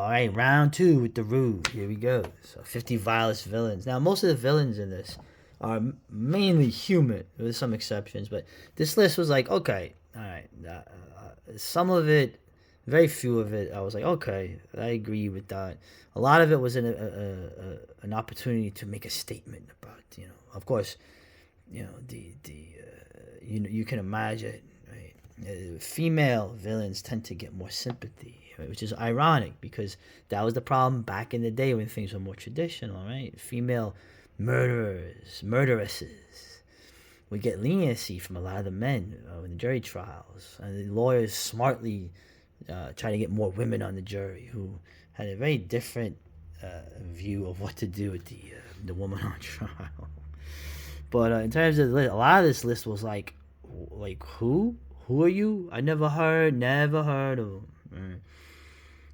All right, round two with the Rue. Here we go. So 50 vilest villains. Now, most of the villains in this are mainly human, with some exceptions. But this list was like, okay, all right. Some of it, very few of it, I was like, okay, I agree with that. A lot of it was an opportunity to make a statement about, of course, you can imagine, right? Female villains tend to get more sympathy, right? Which is ironic because that was the problem back in the day when things were more traditional, right? Female murderesses would get leniency from a lot of the men in the jury trials, and the lawyers smartly try to get more women on the jury who had a very different view of what to do with the woman on trial. But in terms of the list, a lot of this list was like who? Who are you? I never heard of him. Right.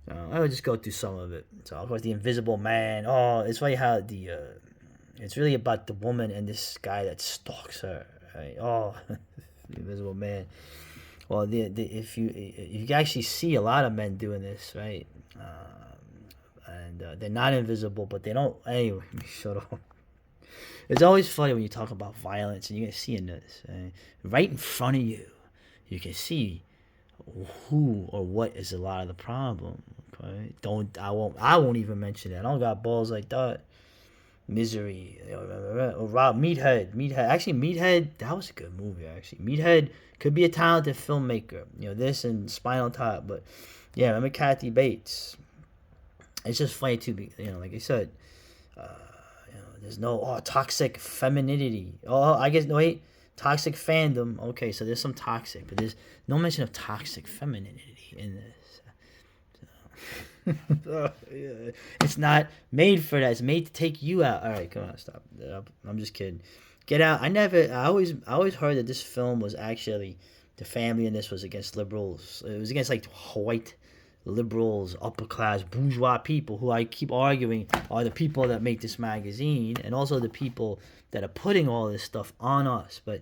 So I would just go through some of it. So of course, the Invisible Man. Oh, it's funny how it's really about the woman and this guy that stalks her. Right? Oh, the Invisible Man. Well, if you actually see a lot of men doing this, right? And they're not invisible, but they don't. Anyway, shut up. It's always funny when you talk about violence and you're seeing this right in front of you. You can see who or what is a lot of the problem. Okay, I won't even mention that. I don't got balls like that. Misery, Rob Meathead. Actually, Meathead, that was a good movie. Actually, Meathead could be a talented filmmaker. This and Spinal Tap, but yeah, remember Kathy Bates. It's just funny too. Like I said. There's no toxic femininity. Oh, I guess no wait, toxic fandom. Okay, so there's some toxic, but there's no mention of toxic femininity in this. It's not made for that. It's made to take you out. All right, come on, stop. I'm just kidding. Get Out. I always heard that this film was actually the family in this was against liberals. It was against like white liberals, upper class, bourgeois people who I keep arguing are the people that make this magazine and also the people that are putting all this stuff on us. But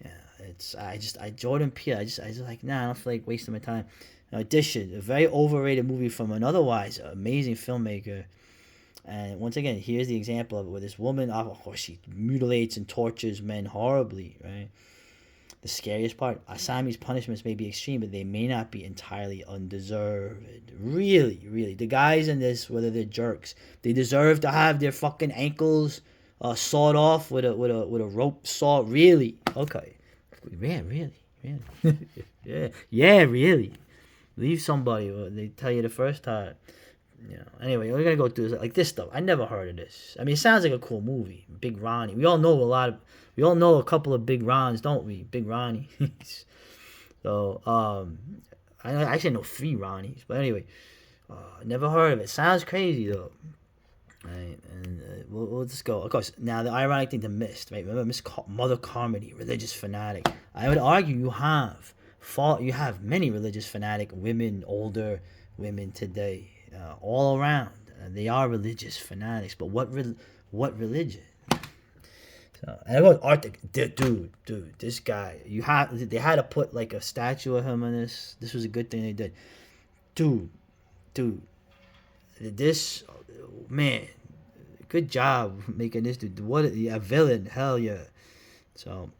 yeah, Jordan Peele, I just like, nah, I don't feel like wasting my time. Audition, a very overrated movie from an otherwise amazing filmmaker. And once again, here's the example of it where this woman, of course, she mutilates and tortures men horribly, right? The scariest part, Asami's punishments may be extreme, but they may not be entirely undeserved. Really, really. The guys in this, whether they're jerks, they deserve to have their fucking ankles sawed off with a rope saw. Really? Okay. Yeah, really. Yeah, really. Leave somebody. They tell you the first time. Anyway, we're gonna go through this, like this stuff. I never heard of this. I mean, it sounds like a cool movie. Big Ronnie. We all know a couple of Big Rons, don't we? Big Ronnie. So, I actually know 3 Ronnies, but anyway, never heard of it. Sounds crazy though. Right, and we'll just go. Of course, now the ironic thing, The Mist, right? Remember Mother Carmody, religious fanatic. I would argue you have many religious fanatic women, older women today. All around, they are religious fanatics. But what religion? So, and about Arthur, dude, this guy, they had to put like a statue of him on this. This was a good thing they did, dude. This man, good job making this dude. What a villain, hell yeah. So.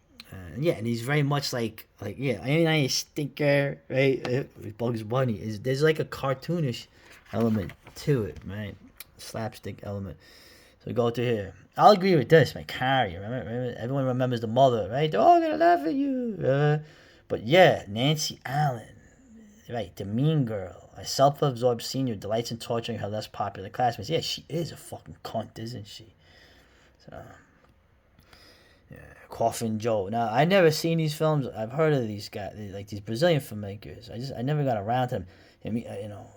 Yeah, and he's very much like yeah, I stinker, right? Bugs Bunny there's like a cartoonish element to it, right? Slapstick element. So go to here. I'll agree with this, my Carrie. Remember, everyone remembers the mother, right? They're all gonna laugh at you. But yeah, Nancy Allen, right? The mean girl, a self-absorbed senior delights in torturing her less popular classmates. Yeah, she is a fucking cunt, isn't she? So. Yeah, Coffin Joe. Now I never seen these films. I've heard of these guys, like these Brazilian filmmakers. I never got around to him.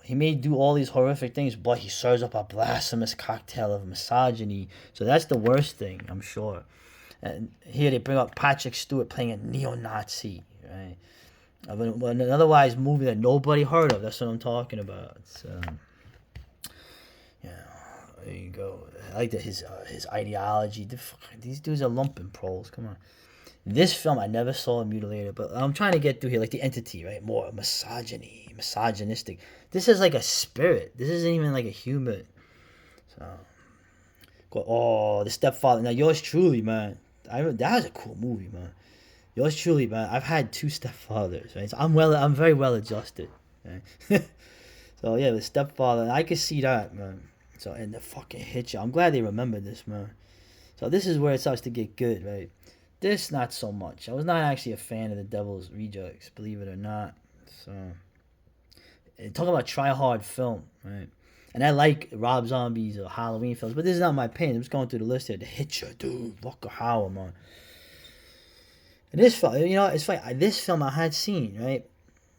He may do all these horrific things, but he serves up a blasphemous cocktail of misogyny. So that's the worst thing, I'm sure. And here they bring up Patrick Stewart playing a neo-Nazi, right? Of an otherwise movie that nobody heard of. That's what I'm talking about. So, yeah, there you go. I like that his ideology. These dudes are lumping proles. Come on. This film I never saw mutilated, but I'm trying to get through here like The Entity, right? More misogyny, misogynistic. This is like a spirit. This isn't even like a human. So, oh, the stepfather. Now, yours truly, man. That was a cool movie, man. Yours truly, man. I've had two stepfathers, right? So I'm very well adjusted. Right? So yeah, the stepfather. I could see that, man. So and the fucking hit you. I'm glad they remembered this, man. So this is where it starts to get good, right? This not so much. I was not actually a fan of the Devil's Rejects, believe it or not. So talk about try hard film, right? And I like Rob Zombie's Halloween films, but this is not my opinion. I'm just going through the list here. The Hitcher, dude, Walker Howard, man. And this film, it's funny. This film I had seen, right?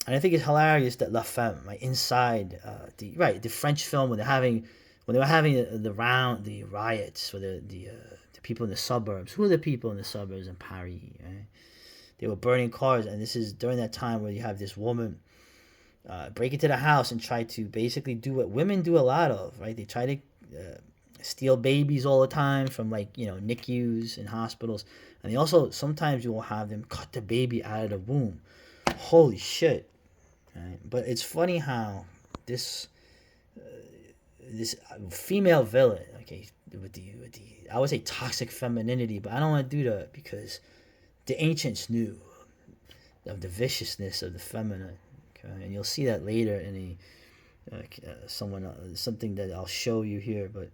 And I think it's hilarious that La Femme, right, inside the French film when they were having the riots for the people in the suburbs. Who are the people in the suburbs in Paris? Right? They were burning cars, and this is during that time where you have this woman break into the house and try to basically do what women do a lot of, right? They try to steal babies all the time from NICUs and hospitals, and they also sometimes you will have them cut the baby out of the womb. Holy shit! Right? But it's funny how this female villain, okay, with the I would say toxic femininity, but I don't want to do that because the ancients knew of the viciousness of the feminine. And you'll see that later in something that I'll show you here. But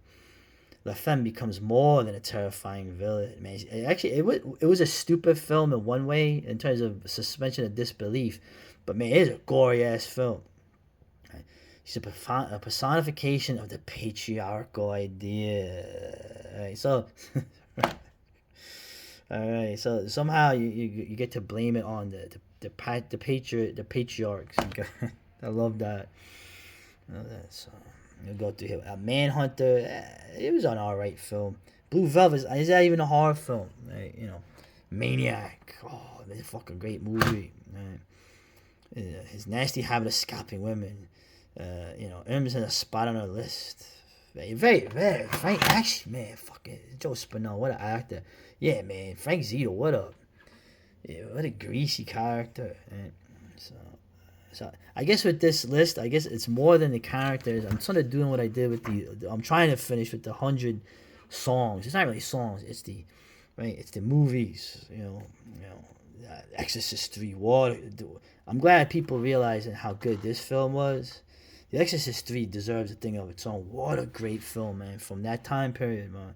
La Femme becomes more than a terrifying villain. Man, it was a stupid film in one way in terms of suspension of disbelief, but man, it is a gory ass film. Right? She's a personification of the patriarchal idea. Right? So, all right. So somehow you get to blame it on the patriarchs. I love that. So you'll go through here. A Manhunter. It was an alright film. Blue Velvet. Is that even a horror film? Right? Maniac. Oh, it's a fucking great movie. Right? His nasty habit of scalping women. M's in a spot on our list. Very, very Frank. Actually, man, fucking Joe Spinell. What an actor. Yeah, man. Frank Zito. What up? Yeah, what a greasy character. Right? So I guess with this list, I guess it's more than the characters. I'm sort of doing what I did with I'm trying to finish with the 100 songs. It's not really songs. It's the movies. Exorcist 3, Water. I'm glad people realizing how good this film was. The Exorcist 3 deserves a thing of its own. What a great film, man, from that time period, man.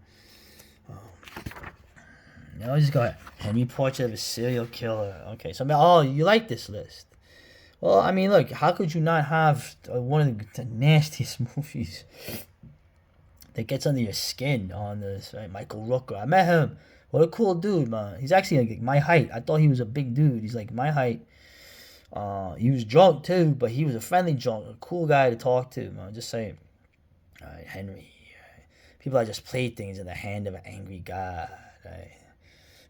Now just go ahead. Henry Portrait of a Serial Killer. Okay, so you like this list? Well, I mean, look, how could you not have one of the nastiest movies that gets under your skin on this, right? Michael Rooker. I met him. What a cool dude, man. He's actually like my height. I thought he was a big dude. He's like my height. He was drunk too, but he was a friendly drunk, a cool guy to talk to, man. Just saying. All right, Henry. People are just playthings in the hand of an angry God, right?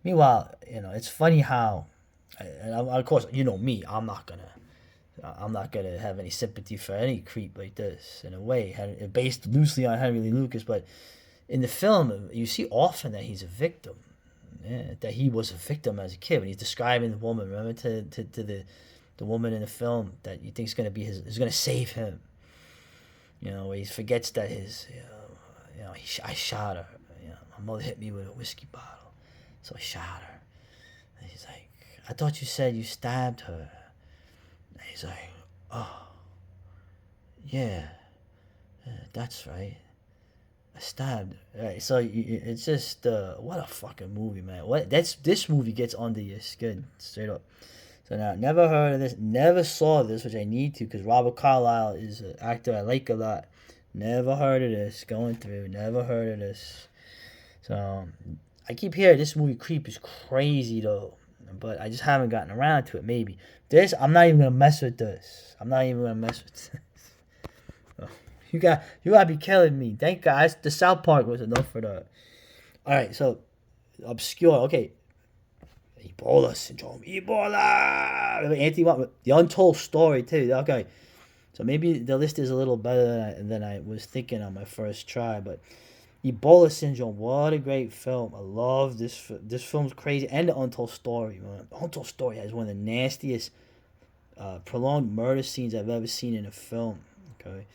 Meanwhile, it's funny how, and of course, me, I'm not gonna have any sympathy for any creep like this. In a way, based loosely on Henry Lee Lucas, but in the film, you see often that he's a victim. Yeah, that he was a victim as a kid when he's describing the woman. Remember to the woman in the film that you think is gonna save him. Where he forgets that I shot her. My mother hit me with a whiskey bottle. So I shot her. And he's like, I thought you said you stabbed her. And he's like, oh, yeah, that's right. I stabbed her. Right, so it's just, what a fucking movie, man. This movie gets under your skin, straight up. So now, never heard of this, never saw this, which I need to, because Robert Carlyle is an actor I like a lot. Never heard of this, going through, never heard of this. So, I keep hearing this movie Creep is crazy though, but I just haven't gotten around to it. Maybe this, I'm not even gonna mess with this. I'm not even gonna mess with this. Oh, you gotta be killing me. Thank God, the South Park was enough for that. All right, so obscure. Okay, Ebola syndrome. Ebola. The Untold Story too. Okay, so maybe the list is a little better than I was thinking on my first try, but. Ebola Syndrome, what a great film. I love this. This film's crazy. And The Untold Story, man. The Untold Story has one of the nastiest prolonged murder scenes I've ever seen in a film. Okay,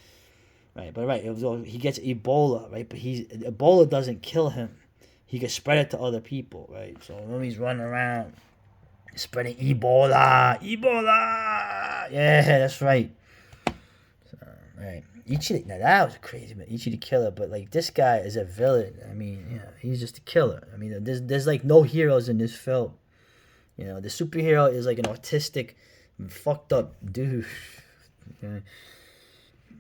right, but right, it was, he gets Ebola, right, but Ebola doesn't kill him. He can spread it to other people, right? So when he's running around spreading Ebola, Ebola, yeah, that's right. Right. Ichi, now that was crazy, man. Ichi the killer, but like this guy is a villain. I mean, he's just a killer. I mean, there's like no heroes in this film. The superhero is like an autistic, fucked up dude. Okay.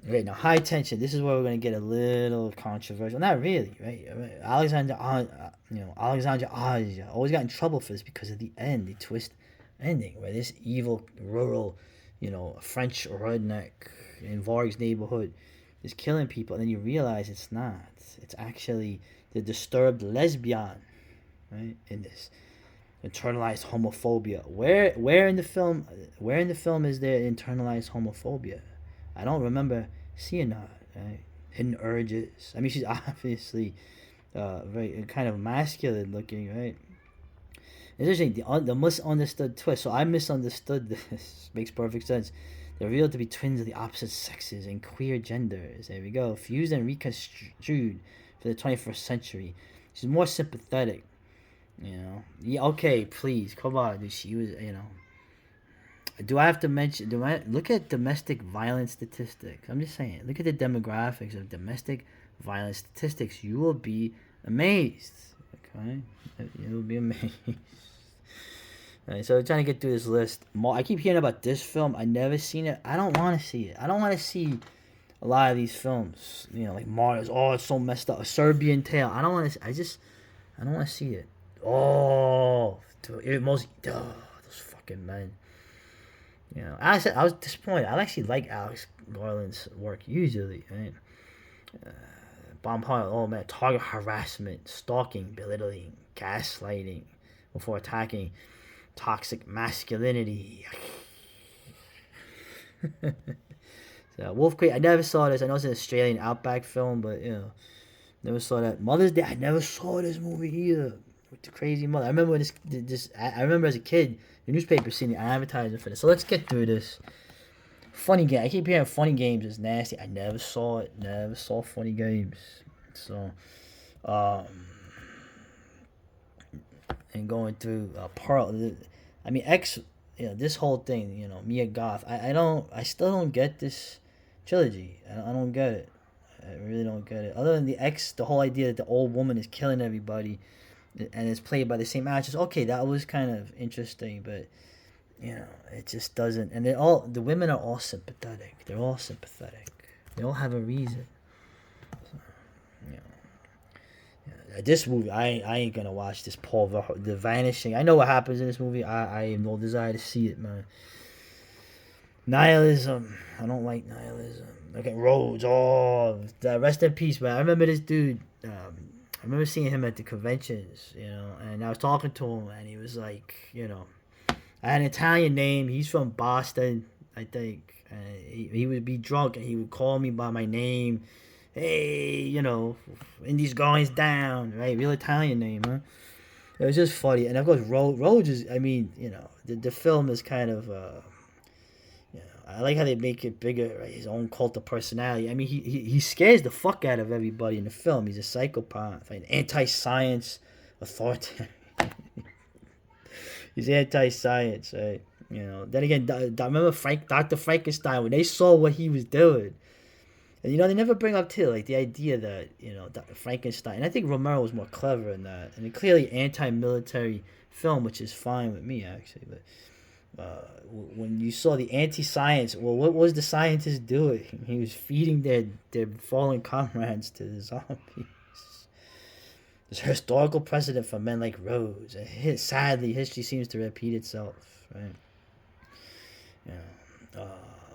Right now, high tension. This is where we're gonna get a little controversial. Not really, right? Alexander Aja always got in trouble for this because of the end, the twist ending, where this evil rural, French redneck in Varg's neighborhood is killing people, and then you realize it's not. It's actually the disturbed lesbian, right? In this internalized homophobia. Where in the film? Where in the film is there internalized homophobia? I don't remember seeing that. Right? Hidden urges. I mean, she's obviously very kind of masculine looking, right? It's interesting, the misunderstood twist. So I misunderstood this. Makes perfect sense. They're revealed to be twins of the opposite sexes and queer genders. There we go. Fused and reconstrued for the 21st century. She's more sympathetic. Yeah, okay, please, come on. Dude, she was, Do I have to mention? Look at domestic violence statistics? I'm just saying. Look at the demographics of domestic violence statistics. You will be amazed. Okay, you will be amazed. Right, so trying to get through this list. I keep hearing about this film. I never seen it. I don't want to see it. I don't want to see a lot of these films. Like Mars. Oh, it's so messed up. A Serbian Tale. I don't want to. I don't want to see it. Oh, dude, those fucking men. I was disappointed. I actually like Alex Garland's work usually, right? Bombhard, oh man, target harassment, stalking, belittling, gaslighting before attacking, toxic masculinity. So Wolf Creek, I never saw this. I know it's an Australian outback film, but never saw that. Mother's Day, I never saw this movie either. With the crazy mother. I remember I remember as a kid, the newspaper seeing the advertising for this. So let's get through this. Funny game. I keep hearing Funny Games is nasty. I never saw it. Never saw Funny Games. So, and going through Pearl. I mean, this whole thing. Mia Goth. I still don't get this trilogy. I don't get it. I really don't get it. Other than the whole idea that the old woman is killing everybody. And it's played by the same actress. Okay, that was kind of interesting, but it just doesn't. And the women are all sympathetic. They're all sympathetic. They all have a reason. So, this movie, I ain't gonna watch this The Vanishing. I know what happens in this movie. I have no desire to see it, man. Nihilism. I don't like nihilism. Okay, Rhodes. Oh, rest in peace, man. I remember this dude. I remember seeing him at the conventions, and I was talking to him, and he was like, I had an Italian name. He's from Boston, I think. He would be drunk, and he would call me by my name. Hey, Indy's going down, right? Real Italian name, huh? It was just funny. And of course, Rhodes is, I mean, the film is kind of, I like how they make it bigger, right? His own cult of personality. I mean, he scares the fuck out of everybody in the film. He's a psychopath, an anti-science authoritarian. He's anti-science, right? Then again, I remember Dr. Frankenstein, when they saw what he was doing. And, they never bring up, too, like, the idea that, Dr. Frankenstein. And I think Romero was more clever in that. And clearly anti-military film, which is fine with me, actually. But when you saw the anti-science, well, what was the scientist doing? He was feeding their fallen comrades to the zombies. There's a historical precedent for men like Rhodes. Sadly, history seems to repeat itself, right?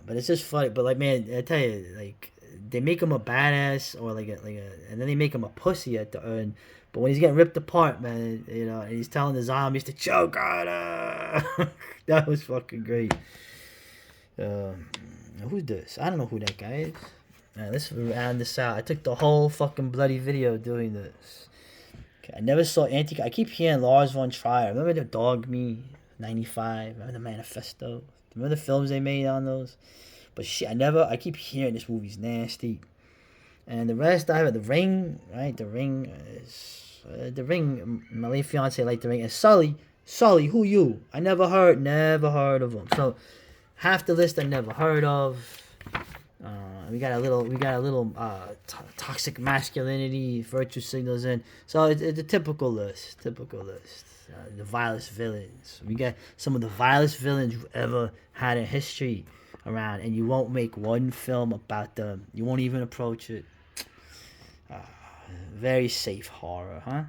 But it's just funny. But like, man, I tell you, like, they make him a badass or and then they make him a pussy at the end. But when he's getting ripped apart, man, and he's telling the zombies to choke on her. That was fucking great. Who's this? I don't know who that guy is. Let's round this out. I took the whole fucking bloody video doing this. Okay, I never saw I keep hearing Lars von Trier. Remember the Dog Me 95? Remember the Manifesto? Remember the films they made on those? But shit, I keep hearing this movie's nasty. And the rest, I have The Ring, right? The Ring is The Ring. My late fiance liked The Ring, and Sully, who you? I never heard of him. So half the list I never heard of. We got a little toxic masculinity, virtue signals in. So it's a typical list. The vilest villains. We got some of the vilest villains you've ever had in history around, and you won't make one film about them. You won't even approach it. Very safe horror, huh?